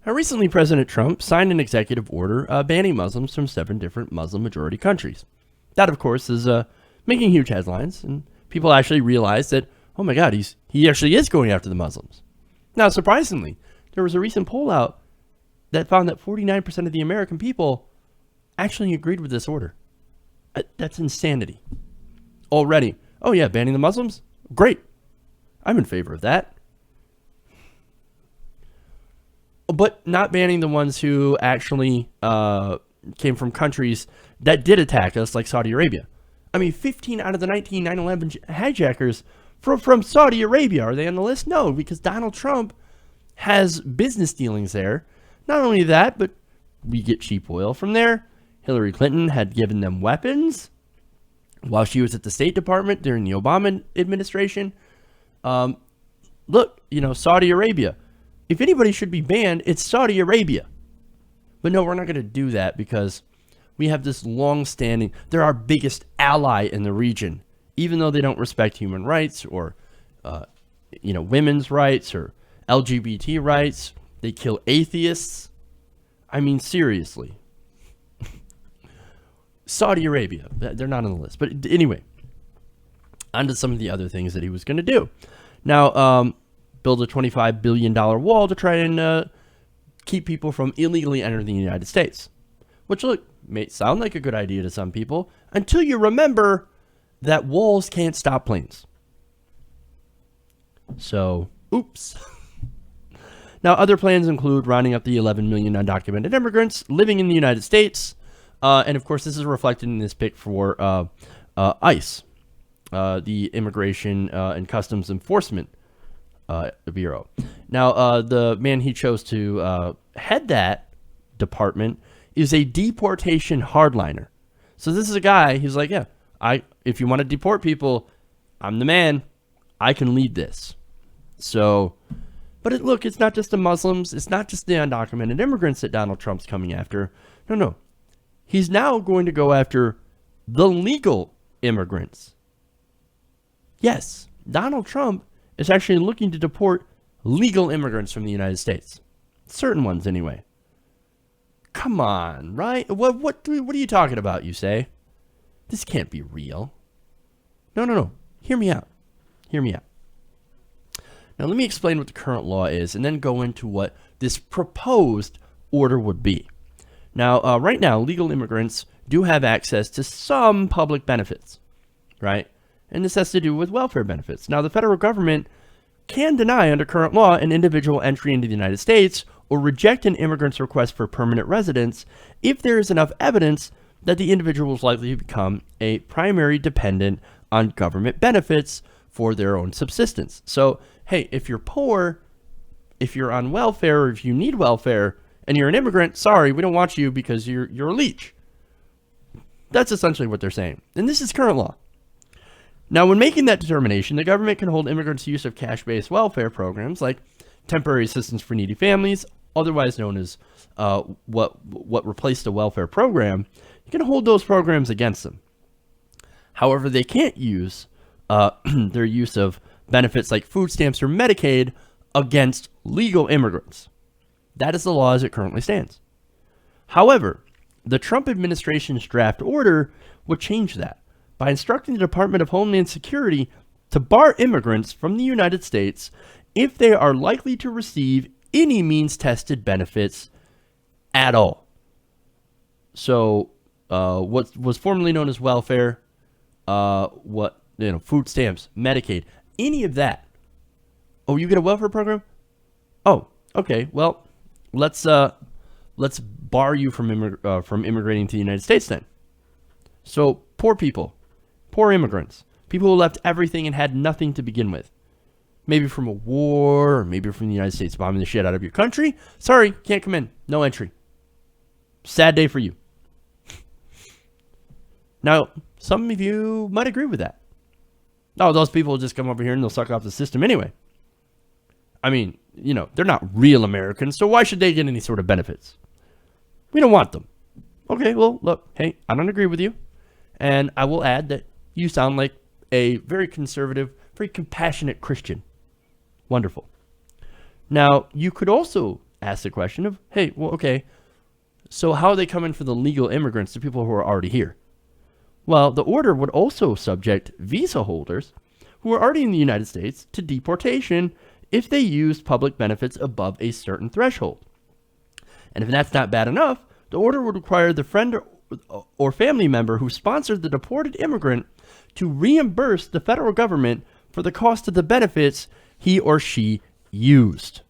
Now, recently, President Trump signed an executive order banning Muslims from 7 different Muslim-majority countries. That, of course, is making huge headlines, and people actually realize that, oh my God, he actually is going after the Muslims. Now, surprisingly, there was a recent poll out that found that 49% of the American people actually agreed with this order. That's insanity. Already. Oh yeah, banning the Muslims? Great. I'm in favor of that. But not banning the ones who actually came from countries that did attack us, like Saudi Arabia. I mean, 15 out of the 19 9/11 hijackers from Saudi Arabia. Are they on the list? No, because Donald Trump has business dealings there. Not only that, but we get cheap oil from there. Hillary Clinton had given them weapons while she was at the State Department during the Obama administration. Look, Saudi Arabia. If anybody should be banned, it's Saudi Arabia. But no, we're not going to do that because we have this long-standing, they're our biggest ally in the region, even though they don't respect human rights or, women's rights or LGBT rights. They kill atheists. I mean, seriously. Saudi Arabia, they're not on the list. But anyway, on to some of the other things that he was going to do. Now, build a $25 billion wall to try and keep people from illegally entering the United States. Which, look, may sound like a good idea to some people until you remember that walls can't stop planes. So, oops. Now, other plans include rounding up the 11 million undocumented immigrants living in the United States. And, of course, this is reflected in this pick for ICE, the Immigration and Customs Enforcement Bureau. Now, the man he chose to head that department is a deportation hardliner. So this is a guy, he's like, yeah, if you want to deport people, I'm the man. I can lead this. So, but look, it's not just the Muslims. It's not just the undocumented immigrants that Donald Trump's coming after. No. He's now going to go after the legal immigrants. Yes, Donald Trump is actually looking to deport legal immigrants from the United States. Certain ones, anyway. Come on, right? What are you talking about, you say? This can't be real. No. Hear me out. Now, let me explain what the current law is and then go into what this proposed order would be. Now, right now, legal immigrants do have access to some public benefits, right? And this has to do with welfare benefits. Now, the federal government can deny under current law an individual entry into the United States or reject an immigrant's request for permanent residence if there is enough evidence that the individual is likely to become a primary dependent on government benefits for their own subsistence. So, hey, if you're poor, if you're on welfare, or if you need welfare, and you're an immigrant, sorry, we don't want you because you're a leech. That's essentially what they're saying. And this is current law. Now, when making that determination, the government can hold immigrants' use of cash-based welfare programs like temporary assistance for needy families, otherwise known as what replaced a welfare program. You can hold those programs against them. However, they can't use their use of benefits like food stamps or Medicaid against legal immigrants. That is the law as it currently stands. However, the Trump administration's draft order would change that by instructing the Department of Homeland Security to bar immigrants from the United States if they are likely to receive any means-tested benefits at all. So, what was formerly known as welfare, food stamps, Medicaid, any of that. Oh, you get a welfare program? Oh, okay. Well, let's bar you from immigrating to the United States then. So, poor people, poor immigrants, people who left everything and had nothing to begin with. Maybe from a war, or maybe from the United States bombing the shit out of your country. Sorry, can't come in. No entry. Sad day for you. Now, some of you might agree with that. Oh, those people will just come over here and they'll suck off the system anyway. I mean, they're not real Americans, so why should they get any sort of benefits? We don't want them. Okay, well, look, hey, I don't agree with you. And I will add that you sound like a very conservative, very compassionate Christian. Wonderful. Now, you could also ask the question of, hey, well, okay, so how are they coming for the legal immigrants, the people who are already here? Well, the order would also subject visa holders who are already in the United States to deportation if they used public benefits above a certain threshold. And if that's not bad enough, the order would require the friend or family member who sponsored the deported immigrant to reimburse the federal government for the cost of the benefits he or she used.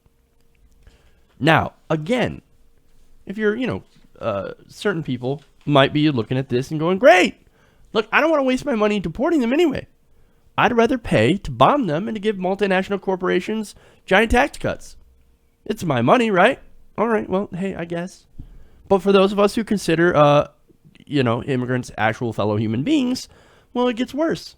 Now, again, if you're, certain people might be looking at this and going, great, look, I don't want to waste my money deporting them anyway. I'd rather pay to bomb them and to give multinational corporations giant tax cuts. It's my money, right? All right, well, hey, I guess. But for those of us who consider, immigrants actual fellow human beings, well, it gets worse.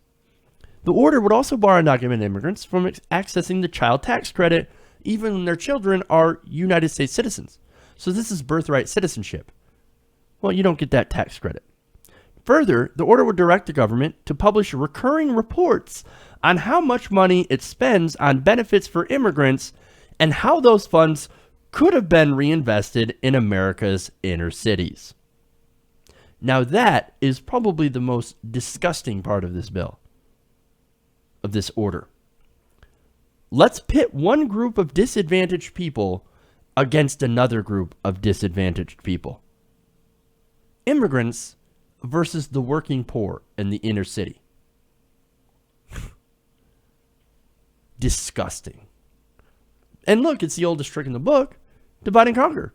The order would also bar undocumented immigrants from accessing the child tax credit even when their children are United States citizens. So this is birthright citizenship. Well, you don't get that tax credit. Further, the order would direct the government to publish recurring reports on how much money it spends on benefits for immigrants and how those funds could have been reinvested in America's inner cities. Now that is probably the most disgusting part of this bill, of this order. Let's pit one group of disadvantaged people against another group of disadvantaged people. Immigrants versus the working poor in the inner city. Disgusting. And look, it's the oldest trick in the book, divide and conquer.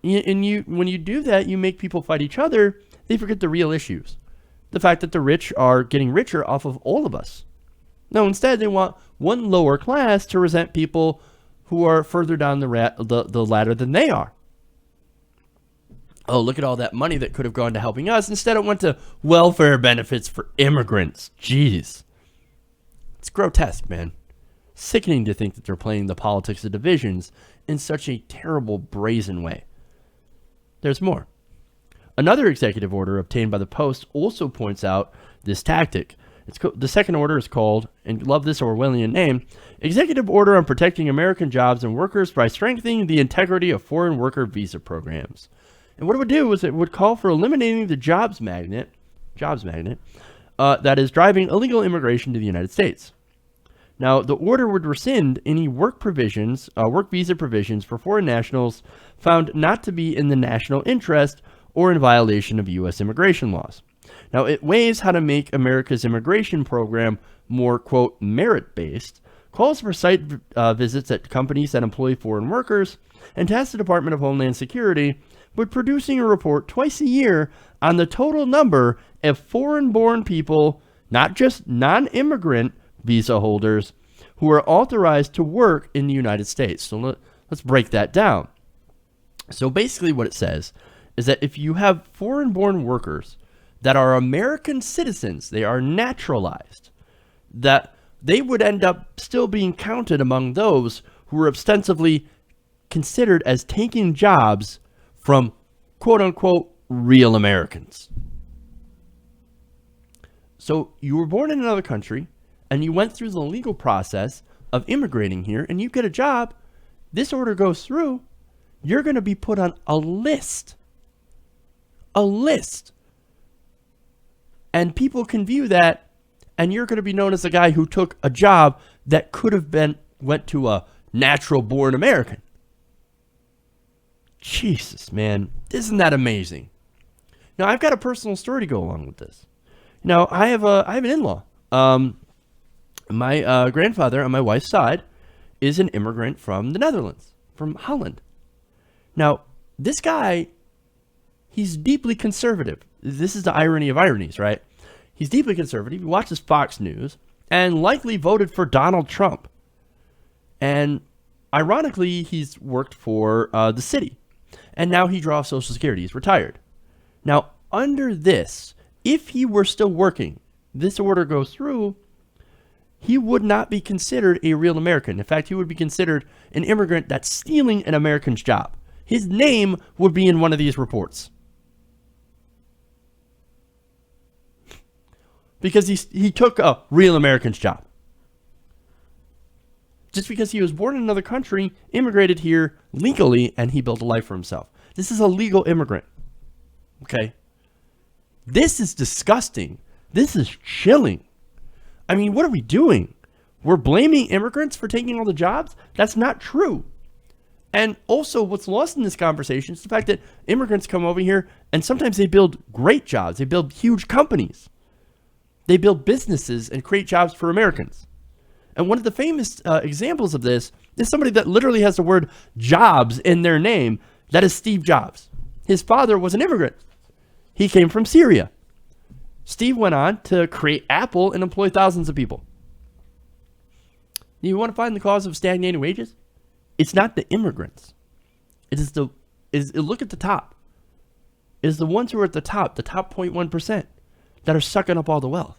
And when you do that, you make people fight each other, they forget the real issues. The fact that the rich are getting richer off of all of us. No, instead, they want one lower class to resent people who are further down the ladder than they are. Oh, look at all that money that could have gone to helping us. Instead, it went to welfare benefits for immigrants. Jeez. It's grotesque, man. Sickening to think that they're playing the politics of divisions in such a terrible, brazen way. There's more. Another executive order obtained by the Post also points out this tactic. The second order is called, and love this Orwellian name, Executive Order on Protecting American Jobs and Workers by Strengthening the Integrity of Foreign Worker Visa Programs. And what it would do is it would call for eliminating the jobs magnet that is driving illegal immigration to the United States. Now, the order would rescind any work visa provisions for foreign nationals found not to be in the national interest or in violation of U.S. immigration laws. Now, it weighs how to make America's immigration program more, quote, merit-based, calls for site visits at companies that employ foreign workers, and tasks the Department of Homeland Security with producing a report twice a year on the total number of foreign-born people, not just non-immigrant visa holders, who are authorized to work in the United States. So let's break that down. So basically what it says is that if you have foreign-born workers that are American citizens, they are naturalized, that they would end up still being counted among those who are ostensibly considered as taking jobs from quote-unquote real Americans. So you were born in another country, and you went through the legal process of immigrating here, and you get a job, this order goes through, you're going to be put on a list. A list. And people can view that, and you're going to be known as the guy who took a job that could have went to a natural-born American. Jesus, man. Isn't that amazing? Now, I've got a personal story to go along with this. Now, I have an in-law. My grandfather on my wife's side is an immigrant from the Netherlands, from Holland. Now, this guy, he's deeply conservative. This is the irony of ironies, right? He's deeply conservative. He watches Fox News and likely voted for Donald Trump. And ironically, he's worked for the city. And now he draws Social Security. He's retired. Now, under this, if he were still working, this order goes through, he would not be considered a real American. In fact, he would be considered an immigrant that's stealing an American's job. His name would be in one of these reports. Because he took a real American's job. just because he was born in another country, immigrated here legally, and he built a life for himself. This is a legal immigrant. Okay? This is disgusting. This is chilling. I mean, what are we doing? We're blaming immigrants for taking all the jobs? That's not true. And also, what's lost in this conversation is the fact that immigrants come over here and sometimes they build great jobs. They build huge companies. They build businesses and create jobs for Americans. And one of the famous examples of this is somebody that literally has the word jobs in their name. That is Steve Jobs. His father was an immigrant. He came from Syria. Steve went on to create Apple and employ thousands of people. You want to find the cause of stagnating wages? It's not the immigrants. Look at the top. It is the ones who are at the top 0.1%, that are sucking up all the wealth.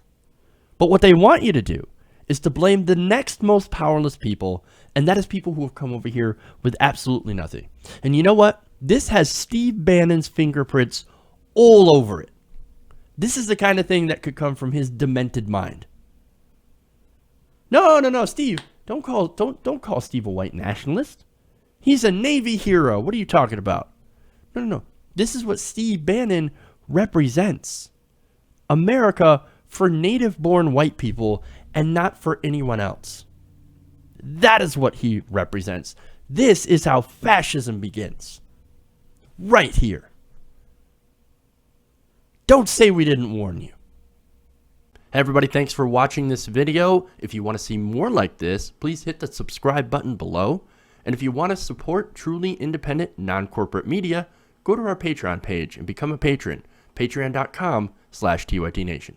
But what they want you to do is to blame the next most powerless people, and that is people who have come over here with absolutely nothing. And you know what? This has Steve Bannon's fingerprints all over it. This is the kind of thing that could come from his demented mind. No, Steve. Don't call Steve a white nationalist. He's a Navy hero. What are you talking about? No. This is what Steve Bannon represents. America for native-born white people and not for anyone else. That is what he represents. This is how fascism begins. Right here. Don't say we didn't warn you. Hey everybody, thanks for watching this video. If you want to see more like this, please hit the subscribe button below. And if you want to support truly independent, non-corporate media, go to our Patreon page and become a patron. Patreon.com/TYTNation.